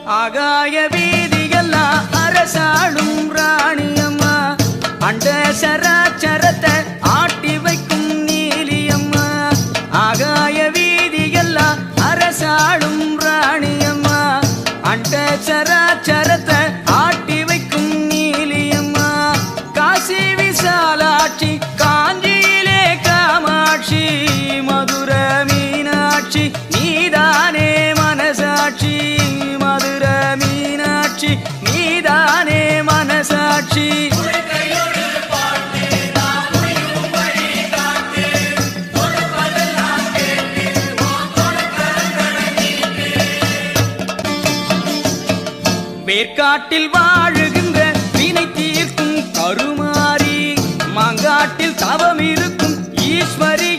ஆகாய வீதியெல்லாம் அரசாளும் ராணியம்மா, அண்ட சராச்சரத்தை ஆட்டி வைக்கும் நீலியம்மா. ஆகாய வீதியெல்லாம் அரசாளும் ராணியம்மா, அண்ட சராச்சரத்தை ஆட்டி வைக்கும் நீலியம்மா. காசி விசாலாட்சி, காஞ்சியிலே காமாட்சி, மதுர மீனாட்சி நீதானே மனசாட்சி. மதுர மீனாட்சி நீதானே மனசாட்சி. வேர்க்காட்டில் வாழுகின்ற வினை தீர்க்கும் கருமாரி, மாங்காட்டில் தவம் இருக்கும் ஈஸ்வரி